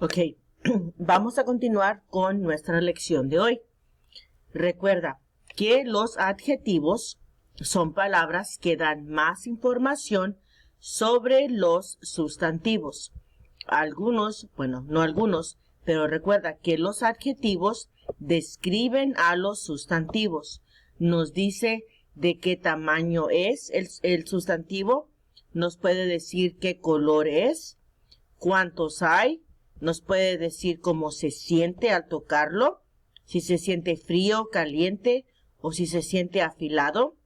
Ok, vamos a continuar con nuestra lección de hoy. Recuerda que los adjetivos son palabras que dan más información sobre los sustantivos. Algunos, bueno, no algunos, pero recuerda que los adjetivos describen a los sustantivos. Nos dice de qué tamaño es el sustantivo, nos puede decir qué color es, cuántos hay, nos puede decir cómo se siente al tocarlo, si se siente frío, caliente o si se siente afilado.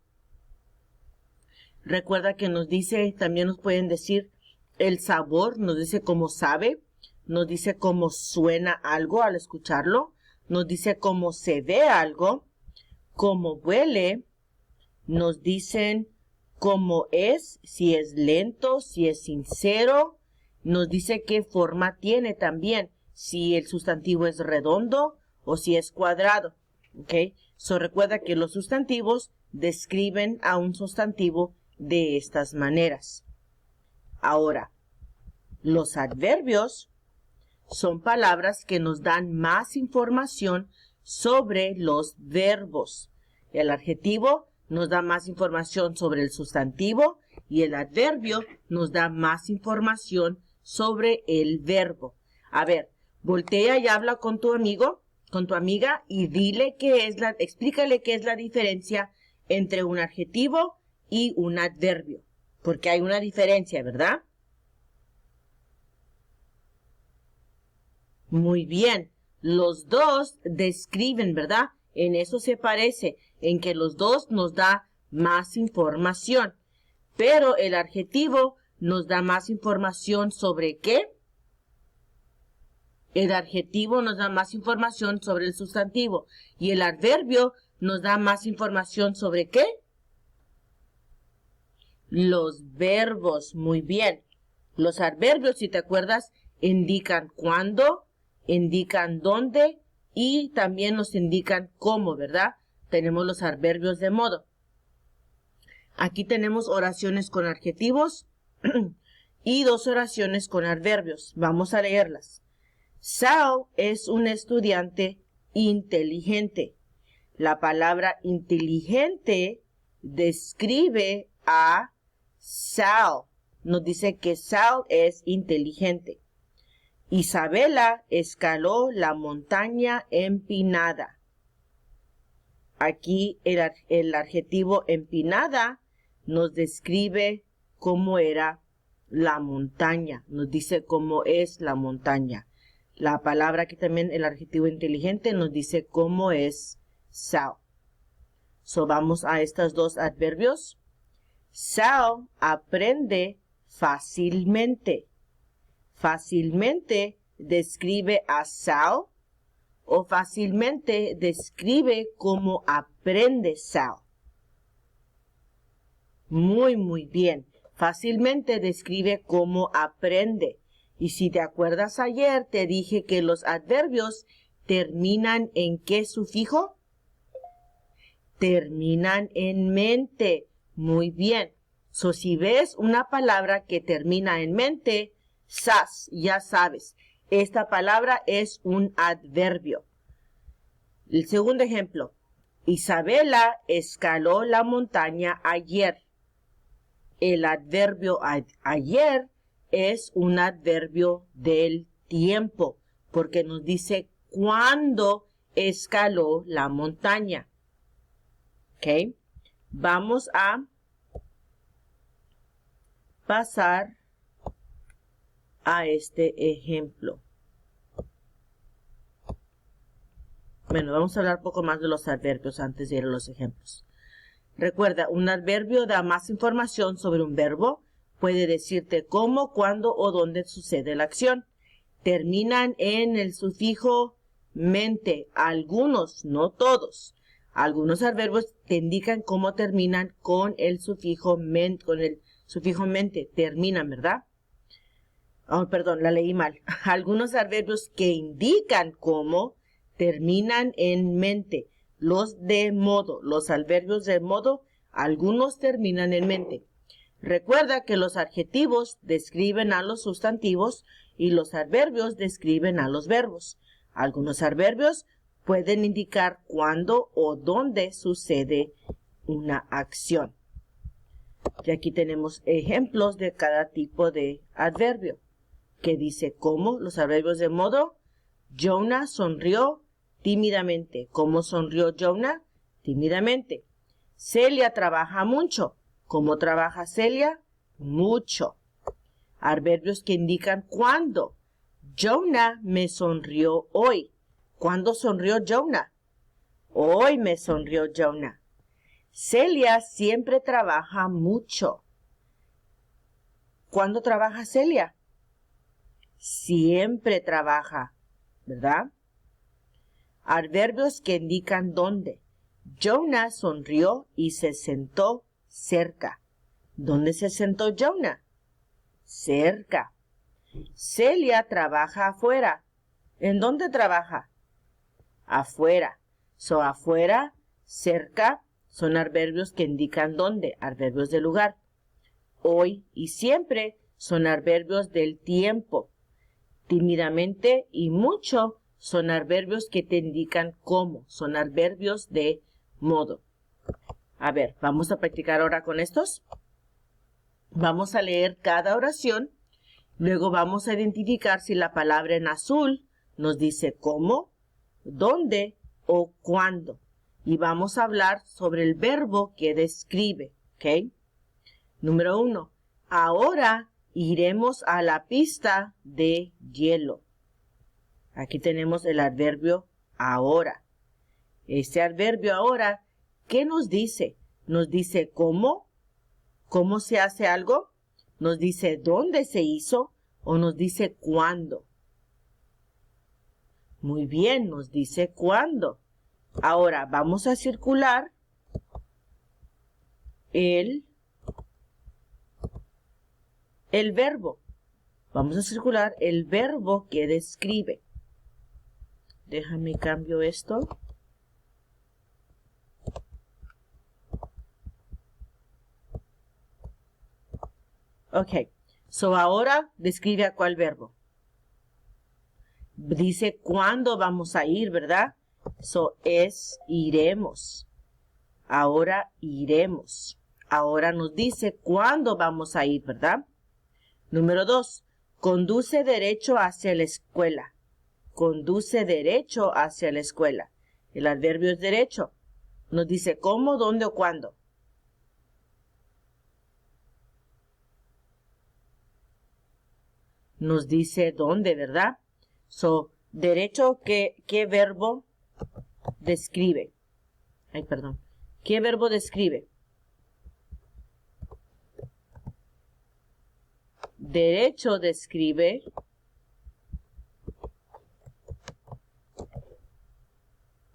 Recuerda que nos dice, también nos pueden decir el sabor, nos dice cómo sabe, nos dice cómo suena algo al escucharlo, nos dice cómo se ve algo, cómo huele, nos dicen cómo es, si es lento, si es sincero, nos dice qué forma tiene también, si el sustantivo es redondo o si es cuadrado. ¿Ok? So, recuerda que los sustantivos describen a un sustantivo de estas maneras. Ahora, los adverbios son palabras que nos dan más información sobre los verbos. El adjetivo nos da más información sobre el sustantivo y el adverbio nos da más información sobre el verbo. A ver, voltea y habla con tu amigo, con tu amiga y dile explícale qué es la diferencia entre un adjetivo y un adverbio, porque hay una diferencia, ¿verdad? Muy bien, los dos describen, ¿verdad? En eso se parece, en que los dos nos da más información, pero el adjetivo nos da más información sobre ¿qué? El adjetivo nos da más información sobre el sustantivo y el adverbio nos da más información sobre ¿qué? Los verbos, muy bien. Los adverbios, si te acuerdas, indican cuándo, indican dónde y también nos indican cómo, ¿verdad? Tenemos los adverbios de modo. Aquí tenemos oraciones con adjetivos y dos oraciones con adverbios. Vamos a leerlas. Sal es un estudiante inteligente. La palabra inteligente describe a Sal. Nos dice que Sal es inteligente. Isabela escaló la montaña empinada. Aquí el adjetivo empinada nos describe cómo era la montaña. Nos dice cómo es la montaña. La palabra aquí también, el adjetivo inteligente, nos dice cómo es Sal. So, vamos a estos dos adverbios. Sal aprende fácilmente. Fácilmente describe a Sal o fácilmente describe cómo aprende Sal. Muy bien. Fácilmente describe cómo aprende. Y si te acuerdas ayer, te dije que los adverbios terminan en ¿qué sufijo? Terminan en mente. Muy bien. So, si ves una palabra que termina en mente, ya sabes. Esta palabra es un adverbio. El segundo ejemplo. Isabela escaló la montaña ayer. El adverbio ayer es un adverbio del tiempo, porque nos dice cuándo escaló la montaña. ¿Ok? Vamos a pasar a este ejemplo. Bueno, vamos a hablar un poco más de los adverbios antes de ir a los ejemplos. Recuerda, un adverbio da más información sobre un verbo. Puede decirte cómo, cuándo o dónde sucede la acción. Terminan en el sufijo mente. Algunos, no todos. Algunos adverbios te indican cómo terminan con el sufijo mente. Terminan, ¿verdad? Oh, perdón, la leí mal. Algunos adverbios que indican cómo terminan en mente. Los de modo, los adverbios de modo, algunos terminan en mente. Recuerda que los adjetivos describen a los sustantivos y los adverbios describen a los verbos. Algunos adverbios pueden indicar cuándo o dónde sucede una acción. Y aquí tenemos ejemplos de cada tipo de adverbio, que dice cómo, los adverbios de modo. Jonah sonrió tímidamente. ¿Cómo sonrió Jonah? Tímidamente. Celia trabaja mucho. ¿Cómo trabaja Celia? Mucho. Adverbios que indican cuándo. Jonah me sonrió hoy. ¿Cuándo sonrió Jonah? Hoy me sonrió Jonah. Celia siempre trabaja mucho. ¿Cuándo trabaja Celia? Siempre trabaja, ¿verdad? Adverbios que indican dónde. Jonah sonrió y se sentó cerca. ¿Dónde se sentó Jonah? Cerca. Celia trabaja afuera. ¿En dónde trabaja? Afuera. Afuera, cerca, son adverbios que indican dónde, adverbios de lugar. Hoy y siempre son adverbios del tiempo. Tímidamente y mucho son adverbios que te indican cómo, son adverbios de modo. A ver, vamos a practicar ahora con estos. Vamos a leer cada oración, luego vamos a identificar si la palabra en azul nos dice cómo, dónde o cuándo. Y vamos a hablar sobre el verbo que describe, ¿ok? Número 1. Ahora iremos a la pista de hielo. Aquí tenemos el adverbio ahora. Este adverbio ahora, ¿qué nos dice? Nos dice cómo se hace algo, nos dice dónde se hizo o nos dice cuándo. Muy bien, nos dice cuándo. Ahora vamos a circular el verbo. Vamos a circular el verbo que describe. Déjame cambio esto. Ok, ahora describe a cuál verbo. Dice cuándo vamos a ir, ¿verdad? Es iremos. Ahora iremos. Ahora nos dice cuándo vamos a ir, ¿verdad? Número 2. Conduce derecho hacia la escuela. Conduce derecho hacia la escuela. El adverbio es derecho. Nos dice cómo, dónde o cuándo. Nos dice dónde, ¿verdad? Derecho, ¿qué verbo describe? ¿Qué verbo describe? Derecho describe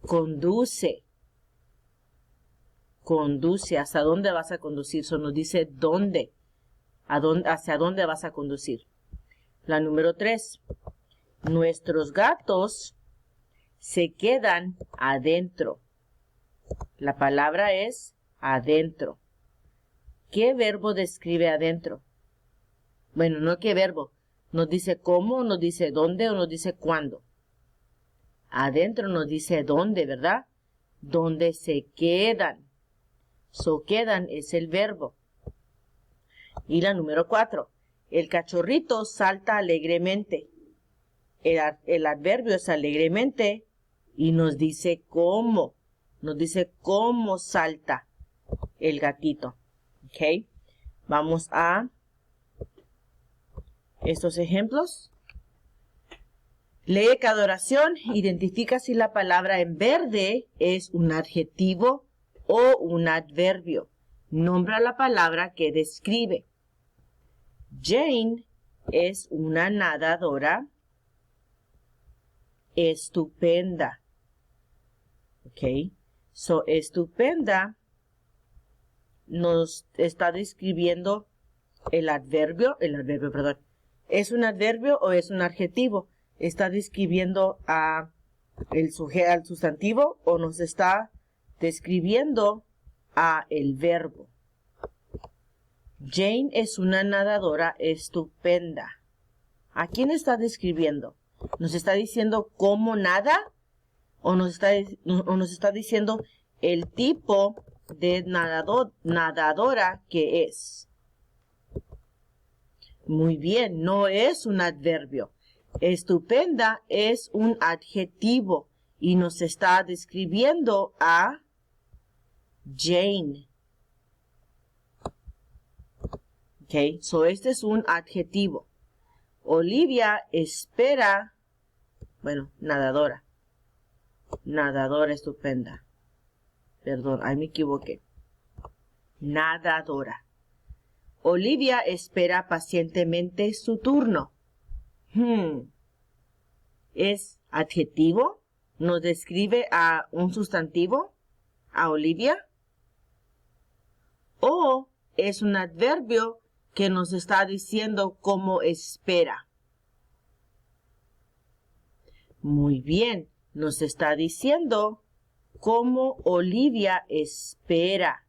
conduce. Conduce. ¿Hasta dónde vas a conducir? Nos dice dónde. ¿Hacia dónde vas a conducir? La número 3. Nuestros gatos se quedan adentro. La palabra es adentro. ¿Qué verbo describe adentro? Bueno, no qué verbo. Nos dice cómo, nos dice dónde o nos dice cuándo. Adentro nos dice dónde, ¿verdad? Dónde se quedan. Quedan es el verbo. Y la número 4. El cachorrito salta alegremente. El adverbio es alegremente y nos dice cómo. Nos dice cómo salta el gatito. ¿Ok? Vamos a estos ejemplos. Lee cada oración. Identifica si la palabra en verde es un adjetivo o un adverbio. Nombra la palabra que describe. Jane es una nadadora estupenda. Ok. Estupenda nos está describiendo el adverbio, perdón. ¿Es un adverbio o es un adjetivo? ¿Está describiendo al sustantivo o nos está describiendo a el verbo? Jane es una nadadora estupenda. ¿A quién está describiendo? ¿Nos está diciendo cómo nada? ¿O nos está diciendo el tipo de nadadora que es? Muy bien, no es un adverbio. Estupenda es un adjetivo y nos está describiendo a Jane. Ok, so este es un adjetivo. Olivia espera, bueno, nadadora. Nadadora estupenda. Perdón, ahí me equivoqué. Nadadora. Olivia espera pacientemente su turno. ¿Es adjetivo? ¿Nos describe a un sustantivo? ¿A Olivia? ¿O es un adverbio que nos está diciendo cómo espera? Muy bien, nos está diciendo cómo Olivia espera.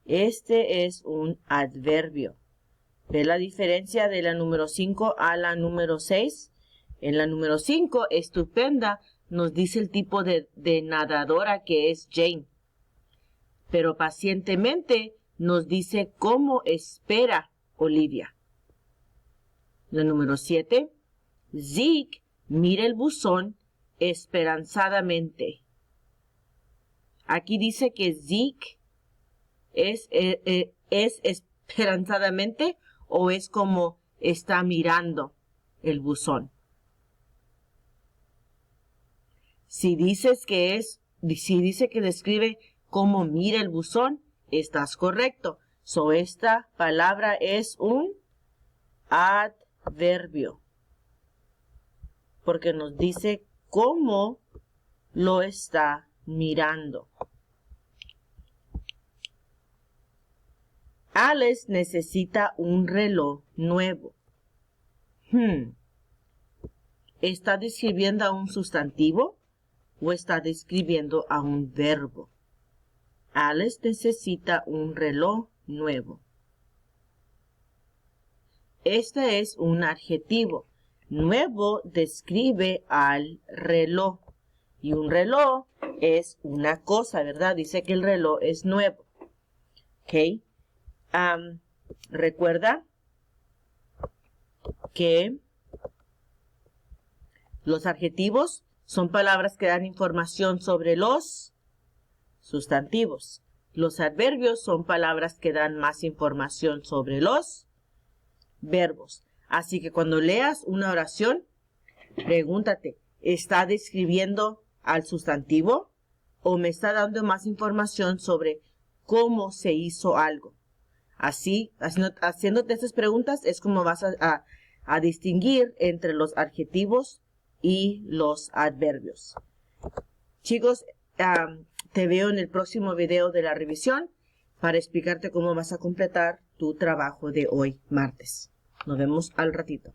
Este es un adverbio. ¿Ve la diferencia de la número 5 a la número 6? En la número 5, estupenda, nos dice el tipo de nadadora que es Jane. Pero pacientemente nos dice cómo espera Olivia. La número 7, Zeke mira el buzón esperanzadamente. Aquí dice que Zeke es esperanzadamente o es como está mirando el buzón. Si dice que describe cómo mira el buzón, estás correcto. So, esta palabra es un adverbio. Porque nos dice cómo lo está mirando. Alice necesita un reloj nuevo. ¿Está describiendo a un sustantivo o está describiendo a un verbo? Alice necesita un reloj nuevo. Este es un adjetivo. Nuevo describe al reloj. Y un reloj es una cosa, ¿verdad? Dice que el reloj es nuevo. ¿Ok? Recuerda que los adjetivos son palabras que dan información sobre los sustantivos. Los adverbios son palabras que dan más información sobre los verbos. Así que cuando leas una oración, pregúntate, ¿está describiendo al sustantivo o me está dando más información sobre cómo se hizo algo? Así, haciéndote estas preguntas es como vas a distinguir entre los adjetivos y los adverbios. Chicos, te veo en el próximo video de la revisión para explicarte cómo vas a completar tu trabajo de hoy, martes. Nos vemos al ratito.